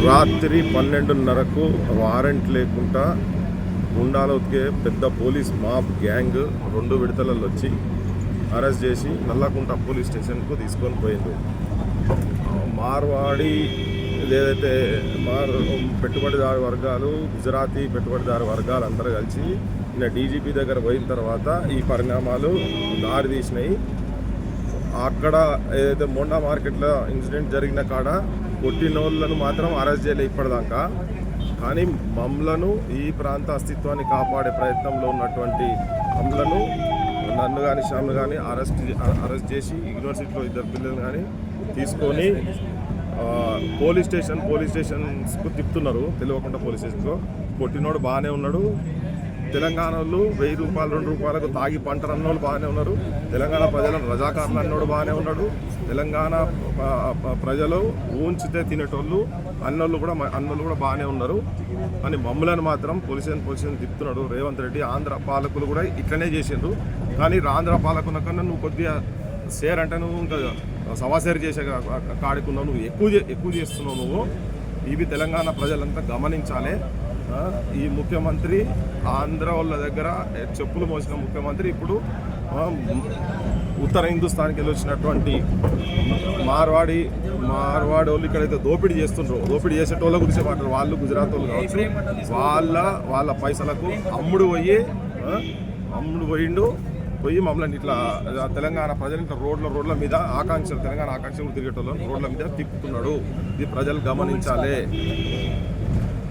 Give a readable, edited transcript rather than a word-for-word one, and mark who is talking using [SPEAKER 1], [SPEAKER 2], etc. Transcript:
[SPEAKER 1] రాత్రి 12:30కు వారెంట్ లేకుండా గుండాలు ఉతికే పెద్ద పోలీస్ మాబ్ గ్యాంగ్ 2 విడతలలో వచ్చి అరెస్ట్ చేసి నల్లకుంట పోలీస్ స్టేషన్కు తీసుకొని పోయింది. మార్వాడి ఏదైతే పెట్టుబడిదారు వర్గాలు, గుజరాతీ పెట్టుబడిదారు వర్గాలు అందరూ కలిసి నిన్న డీజీపీ దగ్గర పోయిన తర్వాత ఈ పరిణామాలు దారి తీసినాయి. అక్కడ ఏదైతే మోండా మార్కెట్లో ఇన్సిడెంట్ జరిగిన కాడ కొట్టినోళ్ళను మాత్రం అరెస్ట్ చేయలే ఇప్పటిదాకా. కానీ మమ్మలను, ఈ ప్రాంత అస్తిత్వాన్ని కాపాడే ప్రయత్నంలో ఉన్నటువంటి మమ్మలను, నన్ను కానీ శ్యామ్ను కానీ అరెస్ట్ చేసి యూనివర్సిటీలో 2 పిల్లలు కానీ తీసుకొని పోలీస్ స్టేషన్స్కు తిప్పుతున్నారు. తెలియకుండా పోలీస్ స్టేషన్లో కొట్టినోడు బాగానే ఉన్నాడు. తెలంగాణ వాళ్ళు 1000 రూపాయలు 2 రూపాయలకు తాగి పంటరు అన్నోళ్ళు బాగానే ఉన్నారు. తెలంగాణ ప్రజలను రజాకారులు అన్నోడు బాగానే ఉన్నాడు. తెలంగాణ ప్రజలు ఊంచితే తినేటోళ్ళు అన్నోళ్ళు కూడా బాగానే ఉన్నారు. కానీ మమ్మల్ని మాత్రం పోలీస్ స్టేషన్ తిప్పుతున్నాడు రేవంత్ రెడ్డి. ఆంధ్ర పాలకులు కూడా ఇట్లనే చేసిండ్రు. కానీ ఆంధ్ర పాలకుల కన్నా నువ్వు కొద్దిగా షేర్ అంటే నువ్వు ఇంకా సవాసేరు చేసే కాడుకున్నావు, నువ్వు ఎక్కువ చేస్తున్నావు. నువ్వు ఇవి తెలంగాణ ప్రజలంతా గమనించాలి. ఈ ముఖ్యమంత్రి ఆంధ్ర వాళ్ళ దగ్గర చెప్పులు మోసిన ముఖ్యమంత్రి ఇప్పుడు ఉత్తర హిందుస్థాన్కి వెళ్ళి వచ్చినటువంటి మార్వాడి వాళ్ళు ఇక్కడైతే దోపిడీ చేస్తుండ్రో, దోపిడీ చేసేటోళ్ళ గురించి మాట్లాడు. వాళ్ళు గుజరాత్ వాళ్ళు కావచ్చు, వాళ్ళ పైసలకు అమ్ముడు పోయి మమ్మల్ని ఇట్లా తెలంగాణ ప్రజలు ఇట్లా రోడ్ల మీద తెలంగాణ ఆకాంక్షలు తిరిగేటోళ్ళని రోడ్ల మీద తిప్పుతున్నాడు. ఇది ప్రజలు గమనించాలి.